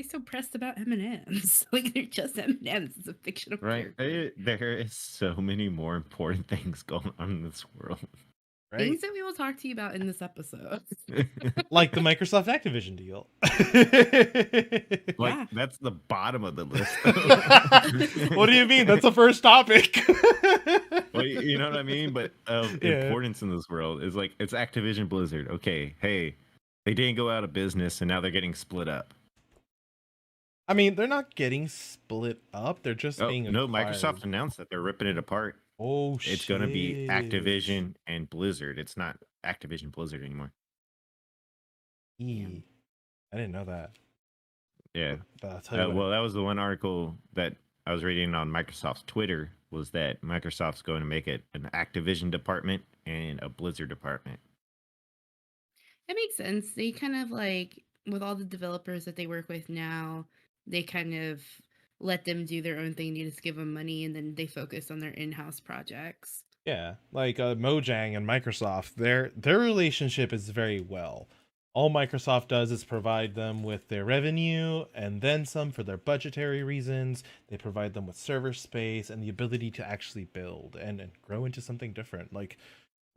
so pressed about M&Ms? Like they're just M&Ms. It's a fictional Right? character. There is so many more important things going on in this world. Things Right? that we will talk to you about in this episode. Like the Microsoft Activision deal. Like Yeah. that's the bottom of the list. What do you mean? That's the first topic. Well, you know what I mean? But of Yeah. importance in this world is like it's Activision Blizzard. Okay, hey, they didn't go out of business and now they're getting split up. I mean, they're not getting split up. They're just Oh being no, acquired. Microsoft announced that they're ripping it apart. Oh, It's shit. gonna be Activision and Blizzard. It's not Activision Blizzard anymore. I didn't know that. Yeah. But I'll tell you what. Well, that was the one article that I was reading on Microsoft's Twitter was that Microsoft's going to make it an Activision department and a Blizzard department. It makes sense. They kind of like, with all the developers that they work with now, they kind of let them do their own thing. They just give them money and then they focus on their in-house projects. Yeah, like Mojang and Microsoft, their relationship is very well. All Microsoft does is provide them with their revenue and then some for their budgetary reasons. They provide them with server space and the ability to actually build and grow into something different. Like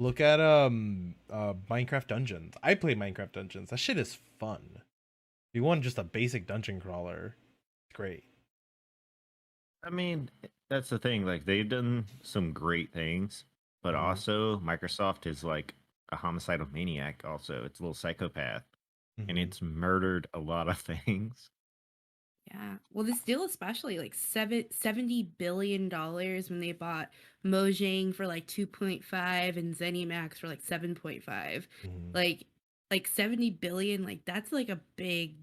look at Minecraft Dungeons. I play Minecraft Dungeons. That shit is fun. If you want just a basic dungeon crawler, it's great. I mean, that's the thing. Like they've done some great things, but Mhm. also Microsoft is like a homicidal maniac. Also, it's a little psychopath, and Mhm. it's murdered a lot of things. Yeah. Well, this deal especially like $70 billion when they bought Mojang for like 2.5 and ZeniMax for like 7.5. Mhm. Like 70 billion, like that's like a big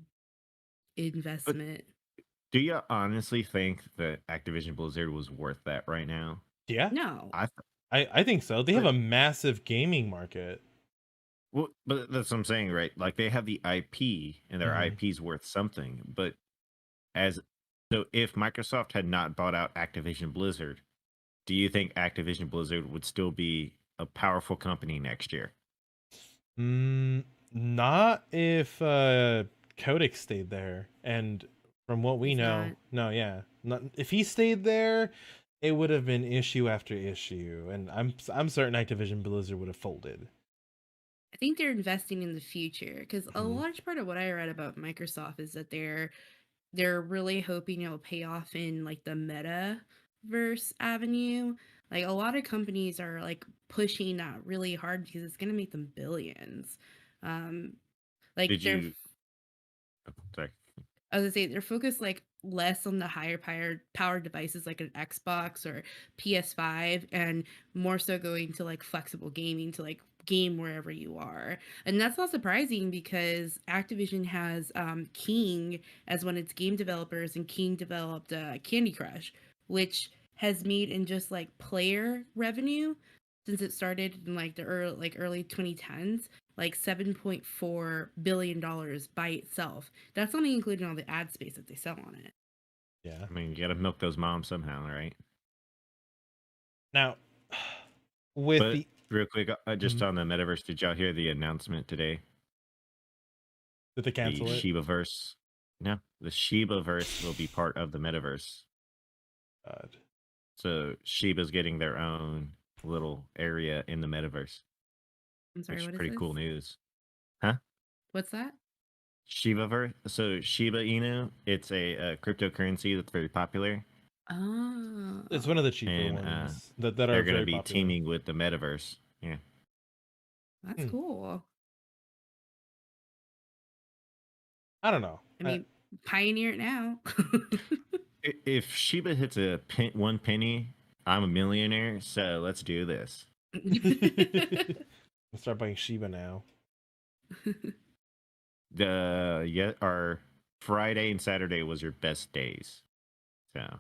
But investment. do you honestly think that Activision Blizzard was worth that right now? Yeah, No. I I think so. They have but a massive gaming market. well, but that's what I'm saying, right? Like they have the IP, and their Mhm. IP's worth something. But as so, if Microsoft had not bought out Activision Blizzard, do you think Activision Blizzard would still be a powerful company next year? Mm, not if Kotick stayed there. And from what we He's know, not. no, yeah, not if he stayed there, it would have been issue after issue, and I'm certain Activision Blizzard would have folded. I think they're investing in the future because a Mhm. large part of what I read about Microsoft is that they're really hoping it'll pay off in like the metaverse avenue. Like a lot of companies are like pushing that really hard because it's going to make them billions. Um, like Did you? Oh, sorry. I was gonna say they're focused like less on the higher powered devices like an Xbox or PS5 and more so going to like flexible gaming to like game wherever you are. And that's not surprising because Activision has King as one of its game developers and King developed Candy Crush, which has made in just like player revenue since it started in like the early 2010s like $7.4 billion by itself. That's not including all the ad space that they sell on it. Yeah. I mean, you got to milk those moms somehow, right? Now, with But the real quick, just Mhm. on the metaverse, did y'all hear the announcement today? Did they The cancel it? Shiba verse. No, the Shiba verse will be part of the metaverse. God. So Shiba's getting their own little area in the metaverse, I'm sorry, which is what is pretty this? cool news. Huh? What's that? Shiba. So Shiba Inu, it's a cryptocurrency that's very popular, It's one of Oh, the cheaper and ones that are they're going to very be popular. teaming with the metaverse. Yeah. that's Hmm. cool. I don't know. I mean, pioneer it now. If Shiba hits one penny, I'm a millionaire. So let's do this. I'll start buying Shiba now. Our Friday and Saturday was your best days. So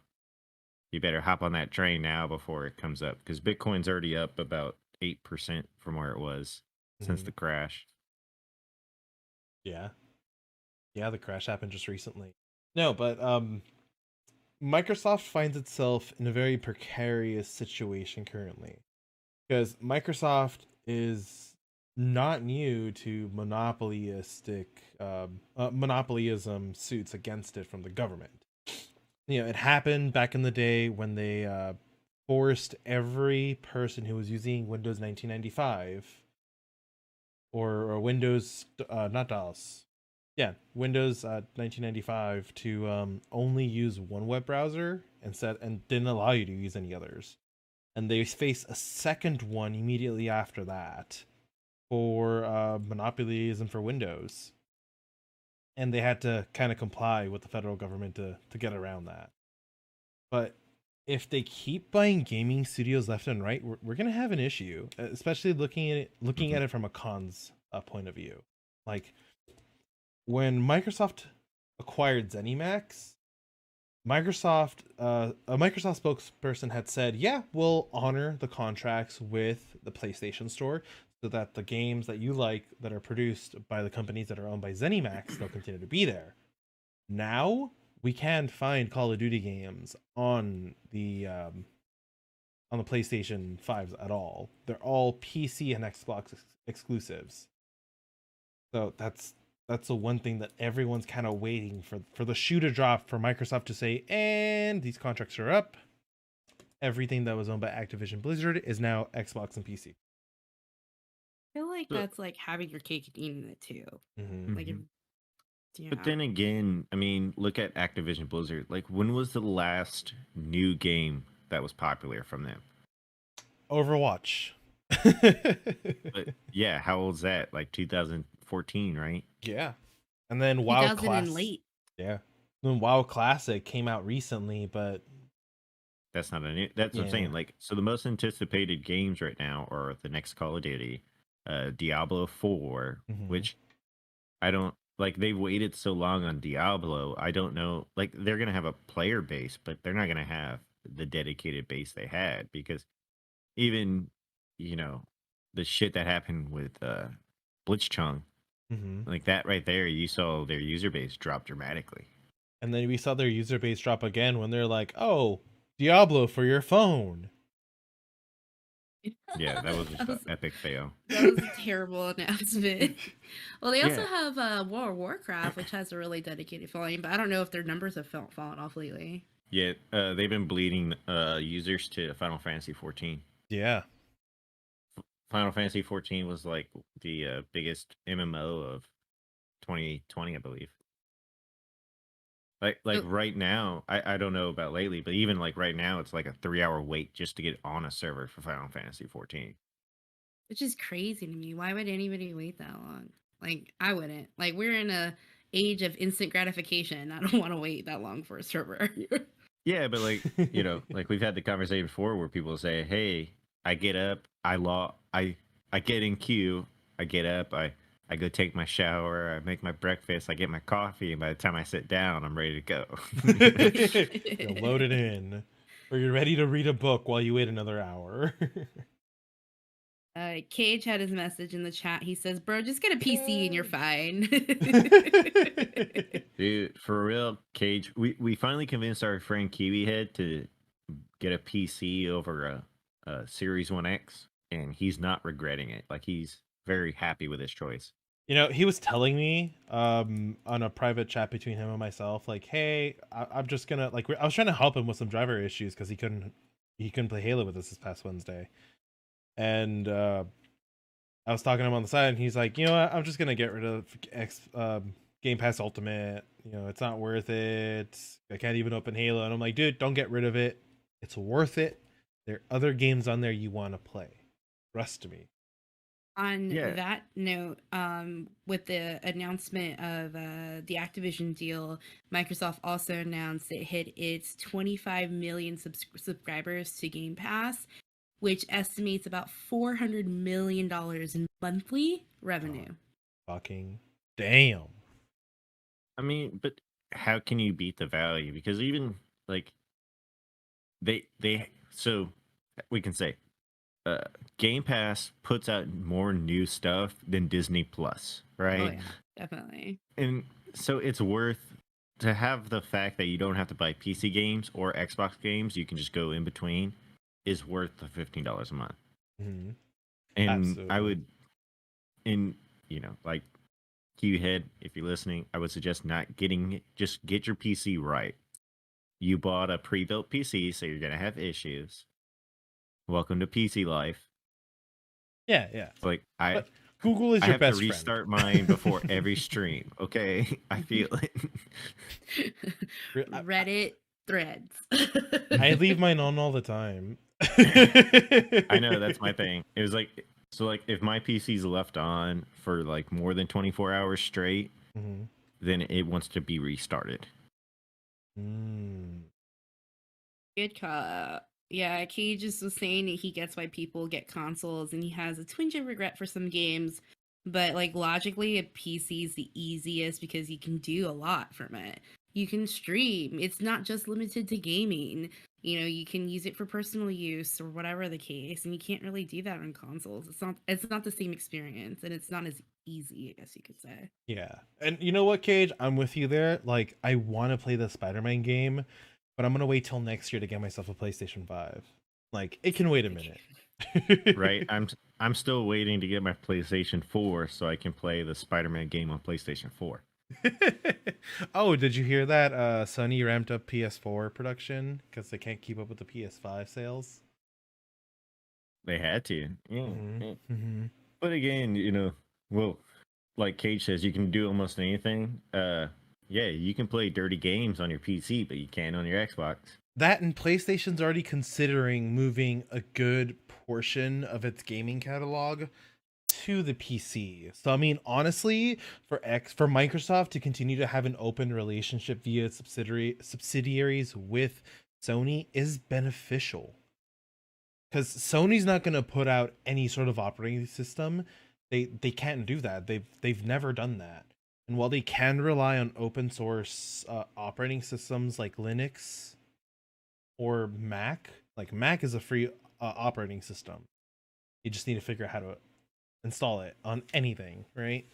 you better hop on that train now before it comes up because Bitcoin's already up about 8% from where it was since Mhm. the crash. Yeah. Yeah, the crash happened just recently. No, but Microsoft finds itself in a very precarious situation currently because Microsoft is not new to monopolyism suits against it from the government. It happened back in the day when they forced every person who was using Windows 1995 or Windows, not DOS, yeah, Windows 1995 to only use one web browser and didn't allow you to use any others. And they faced a second one immediately after that for monopolyism for Windows, and they had to kind of comply with the federal government to get around that. But if they keep buying gaming studios left and right, we're gonna have an issue, especially looking at it from a cons point of view. Like when Microsoft acquired ZeniMax, a Microsoft spokesperson had said, "Yeah, we'll honor the contracts with the PlayStation Store so that the games that you like that are produced by the companies that are owned by ZeniMax, they'll continue to be there." Now we can't find Call of Duty games on the PlayStation 5s at all. They're all PC and Xbox exclusives. So that's the one thing that everyone's kind of waiting for the shoe to drop for Microsoft to say, and these contracts are up. Everything that was owned by Activision Blizzard is now Xbox and PC. I feel like that's like having your cake and eating it too. Mm-hmm. Like, yeah. But then again, I mean, look at Activision Blizzard. Like, when was the last new game that was popular from them? Overwatch. But yeah, how old's that? Like 2014, right? Yeah. And then WoW Classic. Late. Yeah. Then WoW Classic came out recently, but that's not a new. That's what I'm saying. Like, so the most anticipated games right now are the next Call of Duty, Diablo 4, which I don't like. They waited so long on Diablo. I don't know. Like, they're gonna have a player base, but they're not gonna have the dedicated base they had, because even the shit that happened with Blitzchung, like that right there, you saw their user base drop dramatically. And then we saw their user base drop again when they're like, "Oh, Diablo for your phone." Yeah, that was just an epic fail. That was a terrible announcement. Well, they also have World of Warcraft, which has a really dedicated following, but I don't know if their numbers have fallen off lately. Yeah, they've been bleeding users to Final Fantasy 14. Yeah. Final Fantasy 14 was like the biggest MMO of 2020, I believe. Like right now, I don't know about lately, but even like right now, it's like a 3-hour wait just to get on a server for Final Fantasy 14. Which is crazy to me. Why would anybody wait that long? Like, I wouldn't. Like, we're in a age of instant gratification. I don't want to wait that long for a server. Yeah, but like, like we've had the conversation before where people say, "Hey, I get up, I get in queue, I get up, I go take my shower, I make my breakfast, I get my coffee, and by the time I sit down, I'm ready to go." You're loaded in. Or you're ready to read a book while you wait another hour. Cage had his message in the chat. He says, "Bro, just get a PC and you're fine." Dude, for real, Cage, we finally convinced our friend Kiwi Head to get a PC over a Series 1X, and he's not regretting it. Like, he's very happy with his choice. He was telling me on a private chat between him and myself, like, "Hey, I'm just gonna like." I was trying to help him with some driver issues because he couldn't play Halo with us this past Wednesday, and I was talking to him on the side, and he's like, "You know what? I'm just gonna get rid of Game Pass Ultimate. It's not worth it. I can't even open Halo." And I'm like, "Dude, don't get rid of it. It's worth it. There are other games on there you want to play. Trust me." On that note, with the announcement of the Activision deal, Microsoft also announced it hit its 25 million subscribers to Game Pass, which estimates about $400 million in monthly revenue. Fucking damn. I mean, but how can you beat the value? Because even like so we can say Game Pass puts out more new stuff than Disney Plus, right? Oh yeah, definitely. And so it's worth to have the fact that you don't have to buy PC games or Xbox games, you can just go in between, is worth the $15 a month. Mm-hmm. And Absolutely. and like Q head, if you're listening, I would suggest not getting it. Just get your PC right. You bought a pre-built PC, so you're gonna have issues. Welcome to PC life. Yeah, yeah. It's like I But Google is I your have to best friend. restart mine before every stream. Okay, I feel it. Reddit threads. I leave mine on all the time. I know, that's my thing. It was like, so like if my PC's left on for like more than 24 hours straight, Mhm. then it wants to be restarted. Mm. Good call. Yeah, Cage just was saying that he gets why people get consoles and he has a twinge of regret for some games. But like logically, a PC is the easiest because you can do a lot from it. You can stream. It's not just limited to gaming. You can use it for personal use or whatever the case, and you can't really do that on consoles. It's not the same experience, and it's not as easy, I guess you could say. Yeah. And you know what, Cage? I'm with you there. Like, I want to play the Spider-Man game, but I'm going to wait till next year to get myself a PlayStation 5. Like, it can wait a minute. Right? I'm still waiting to get my PlayStation 4 so I can play the Spider-Man game on PlayStation 4. Oh, did you hear that? Sony ramped up PS4 production because they can't keep up with the PS5 sales. They had to. Yeah. Mm-hmm. But again, well, like Cage says, you can do almost anything. Yeah, you can play dirty games on your PC, but you can't on your Xbox. That and PlayStation's already considering moving a good portion of its gaming catalog to the PC. So I mean, honestly, for Microsoft to continue to have an open relationship via subsidiaries with Sony is beneficial. Because Sony's not going to put out any sort of operating system. They can't do that. They've never done that. And while they can rely on open source operating systems like Linux or Mac, like Mac is a free operating system. You just need to figure out how to install it on anything, right?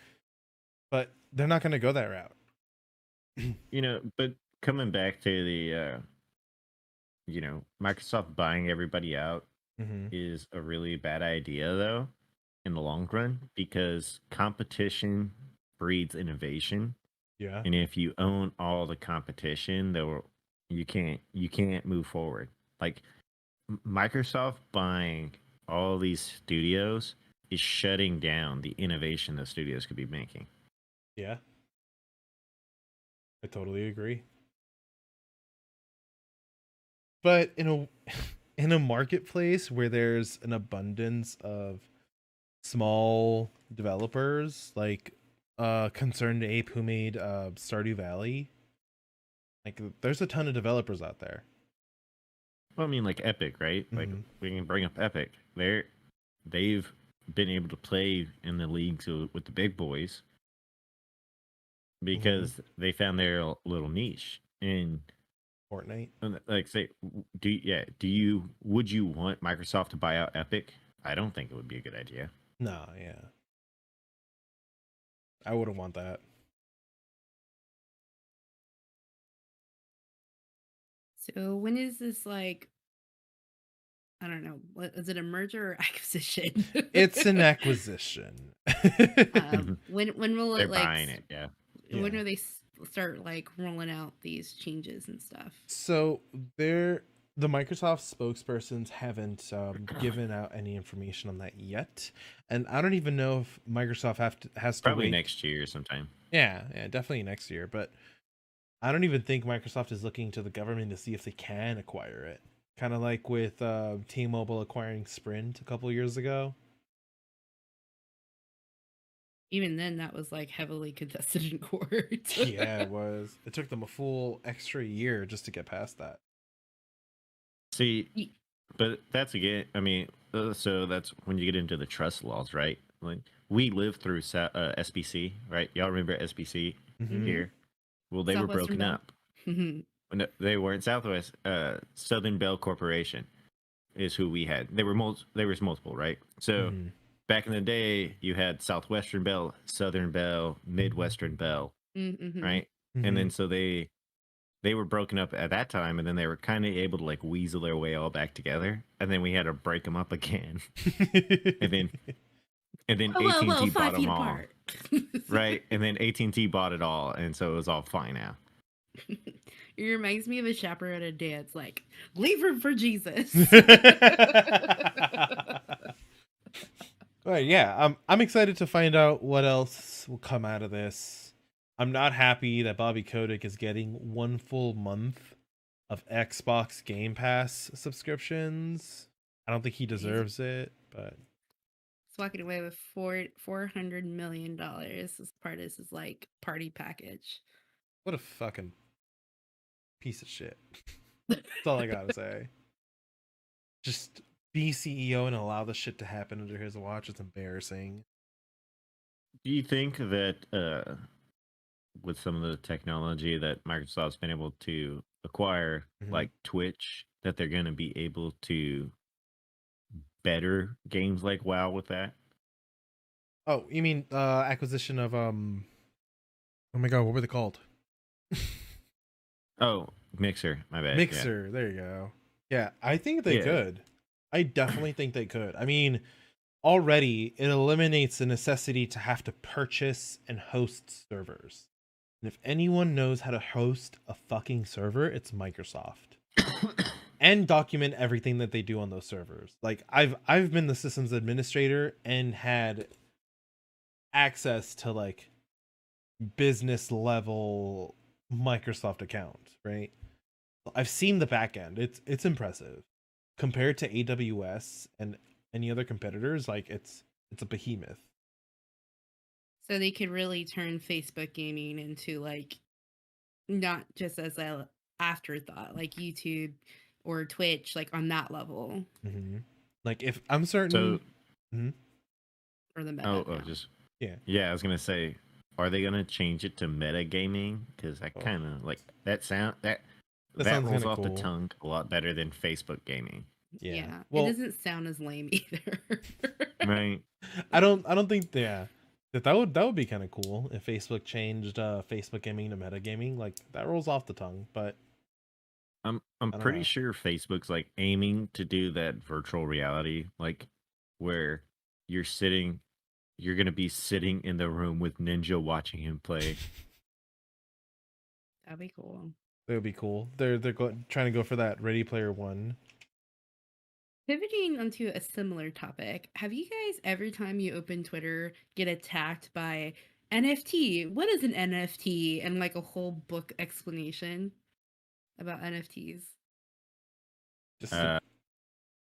But they're not going to go that route. But coming back to the Microsoft buying everybody out is a really bad idea though in the long run, because competition breeds innovation. Yeah. And if you own all the competition, you can't move forward. Like Microsoft buying all these studios is shutting down the innovation the studios could be making. Yeah. I totally agree. But in a marketplace where there's an abundance of small developers, like Concerned Ape who made Stardew Valley, like there's a ton of developers out there. Well, I mean, like Epic, right? Like we can bring up Epic. They've been able to play in the leagues with the big boys because they found their little niche. And Fortnite. Like, say, would you want Microsoft to buy out Epic? I don't think it would be a good idea. No, yeah. I wouldn't want that. So when is this like? I don't know. What is it? A merger or acquisition? It's an acquisition. When will They're it like? buying it, yeah. When do they start like rolling out these changes and stuff? So the Microsoft spokespersons haven't given out any information on that yet, and I don't even know if Microsoft has to Probably wait next year sometime. Yeah, definitely next year. But I don't even think Microsoft is looking to the government to see if they can acquire it. Kind of like with T-Mobile acquiring Sprint a couple years ago. Even then, that was like heavily contested in court. Yeah, it was. It took them a full extra year just to get past that. See, but that's again, I mean, so that's when you get into the trust laws, right? Like we lived through SBC, right? Y'all remember SBC here? Well, they were broken up. No, they weren't. Southwest, Southern Bell Corporation is who we had. There was multiple, right? So back in the day, you had Southwestern Bell, Southern Bell, Midwestern Bell, right? And then so they were broken up at that time, and then they were kind of able to like weasel their way all back together, and then we had to break them up again, and and then Whoa, whoa, whoa, AT&T bought 5 feet them all, apart. right? And then AT&T bought it all, and so it was all fine now. It reminds me of a chaperone at dance, like, leave room for Jesus. But yeah, I'm excited to find out what else will come out of this. I'm not happy that Bobby Kotick is getting 1 full month of Xbox Game Pass subscriptions. I don't think he deserves it, but He's walking away with $400 million as part of his like party package. what a fucking piece of shit. That's all I gotta say. Just be CEO and allow the shit to happen under his watch. It's embarrassing. Do you think that with some of the technology that Microsoft's been able to acquire, like Twitch, that they're going to be able to better games like WoW with that? Oh, you mean acquisition of oh my god, what were they called? Oh, Mixer, my bad. Mixer, there you go. Yeah, I think they could. I definitely think they could. I mean, already it eliminates the necessity to have to purchase and host servers. And if anyone knows how to host a fucking server, it's Microsoft. And document everything that they do on those servers. Like I've been the systems administrator and had access to like business level Microsoft accounts, right? I've seen the back end. It's impressive. Compared to AWS and any other competitors, like it's a behemoth. So they could really turn Facebook gaming into like not just as a afterthought, like YouTube or Twitch, like on that level. Mm-hmm. Like if I'm certain, Or the meta. Yeah, I was gonna say, are they gonna change it to meta gaming? Because that kind of like that rolls off the tongue a lot better than Facebook gaming. Yeah. Well, it doesn't sound as lame either. Right. I don't think that would be kind of cool if Facebook changed Facebook gaming to meta gaming. Like that rolls off the tongue, but I'm pretty sure Facebook's like aiming to do that virtual reality, like where you're gonna be sitting in the room with Ninja watching him play. That'd be cool. That would be cool. They're trying to go for that Ready Player One. Pivoting onto a similar topic, have you guys every time you open Twitter get attacked by NFT? What is an NFT? And like a whole book explanation about NFTs.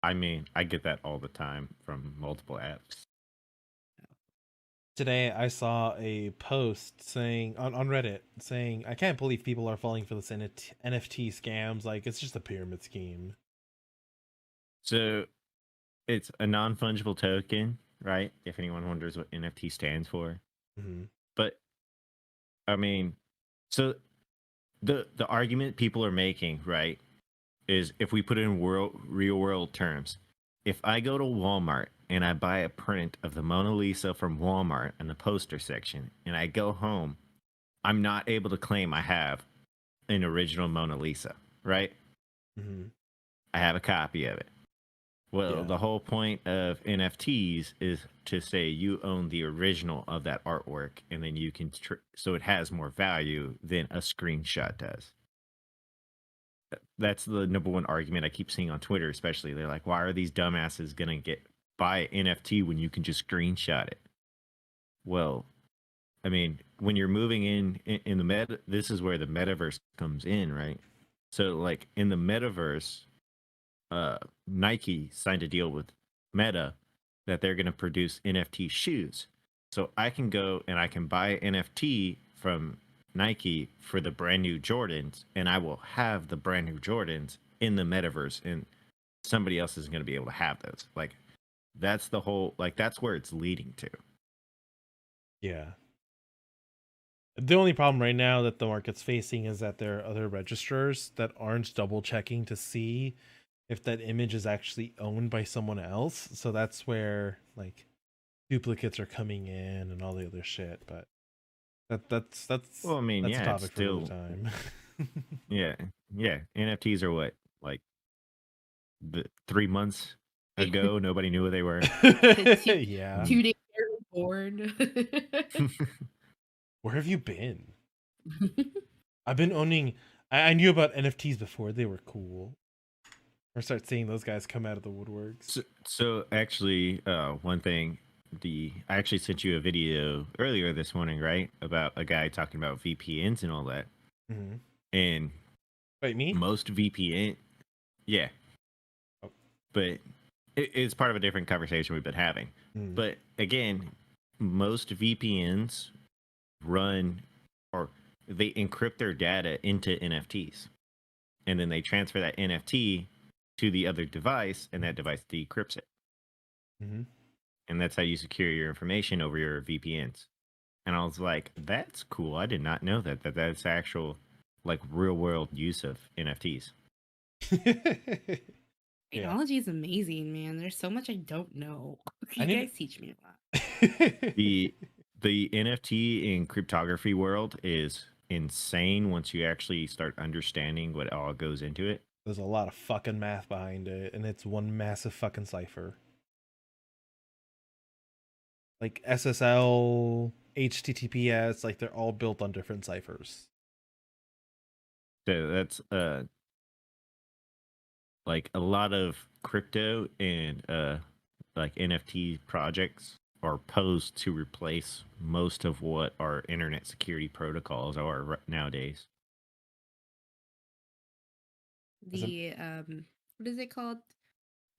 I mean, I get that all the time from multiple apps. Today I saw a post saying on Reddit saying, I can't believe people are falling for this NFT scams. Like it's just a pyramid scheme. So it's a non-fungible token, right? If anyone wonders what NFT stands for. Mm-hmm. But I mean, so the argument people are making, right, is if we put it in real world terms, if I go to Walmart and I buy a print of the Mona Lisa from Walmart in the poster section, and I go home, I'm not able to claim I have an original Mona Lisa, right? Mm-hmm. I have a copy of it. Well, the whole point of NFTs is to say you own the original of that artwork, and then you can, so it has more value than a screenshot does. That's the number one argument I keep seeing on Twitter, especially. They're like, why are these dumbasses going to buy an NFT when you can just screenshot it? Well, I mean, when you're moving in the meta, this is where the metaverse comes in, right? So like in the metaverse, Nike signed a deal with Meta that they're going to produce NFT shoes. So I can go and I can buy NFT from Nike for the brand new Jordans, and I will have the brand new Jordans in the metaverse, and somebody else is going to be able to have those. Like that's the whole, like that's where it's leading to. Yeah. The only problem right now that the market's facing is that there are other registrars that aren't double checking to see if that image is actually owned by someone else. So that's where like duplicates are coming in and all the other shit. But that's well, I mean, that's yeah, a topic it's still, for another time. yeah. NFTs are what, like 3 months ago, nobody knew what they were. Yeah. 2 days Discord. Where have you been? I've been owning. I knew about NFTs before they were cool. Or start seeing those guys come out of the woodworks. So actually, one thing, I actually sent you a video earlier this morning, right, about a guy talking about VPNs and all that. Mm-hmm. And Wait, me? most VPN, yeah, Oh. but it's part of a different conversation we've been having. Mm. But again, most VPNs run or they encrypt their data into NFTs, and then they transfer that NFT to the other device, and that device decrypts it. Mm-hmm. And that's how you secure your information over your VPNs. And I was like, that's cool. I did not know that's actual, like, real world use of NFTs. Technology is amazing, man. There's so much I don't know. You guys teach me a lot. The NFT in cryptography world is insane once you actually start understanding what all goes into it. There's a lot of fucking math behind it, and it's one massive fucking cipher. Like SSL, HTTPS, like they're all built on different ciphers. So that's like a lot of crypto and like NFT projects are posed to replace most of what our internet security protocols are nowadays. The what is it called?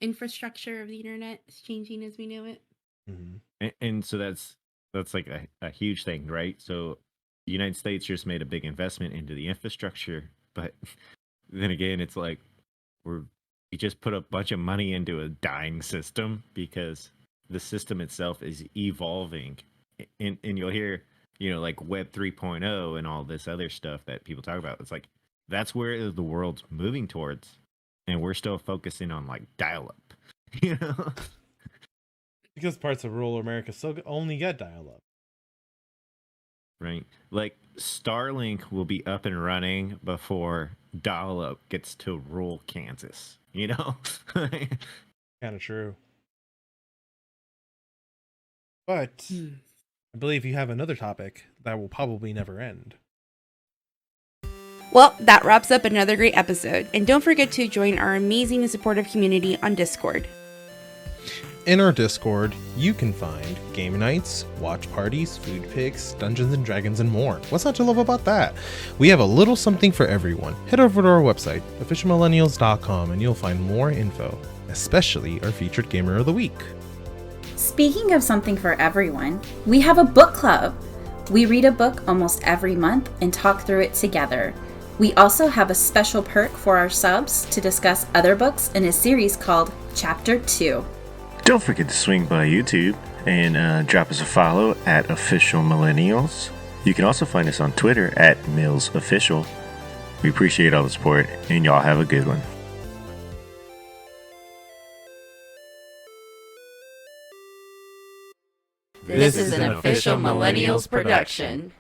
Infrastructure of the internet is changing as we know it. Mm-hmm. And so that's like a huge thing, right? So the United States just made a big investment into the infrastructure, but then again, it's like we just put a bunch of money into a dying system because the system itself is evolving. And you'll hear, like Web 3.0 and all this other stuff that people talk about. It's like that's where the world's moving towards, and we're still focusing on like dial-up, Because parts of rural America still only get dial-up. Right? Like Starlink will be up and running before dial-up gets to rural Kansas, Kind of true. But I believe you have another topic that will probably never end. Well, that wraps up another great episode. And don't forget to join our amazing and supportive community on Discord. In our Discord, you can find game nights, watch parties, food picks, Dungeons and Dragons, and more. What's not to love about that? We have a little something for everyone. Head over to our website, officialmillennials.com, and you'll find more info, especially our featured gamer of the week. Speaking of something for everyone, we have a book club. We read a book almost every month and talk through it together. We also have a special perk for our subs to discuss other books in a series called Chapter 2. Don't forget to swing by YouTube and drop us a follow at Official Millennials. You can also find us on Twitter at MillsOfficial. We appreciate all the support, and y'all have a good one. This is an Official Millennials production.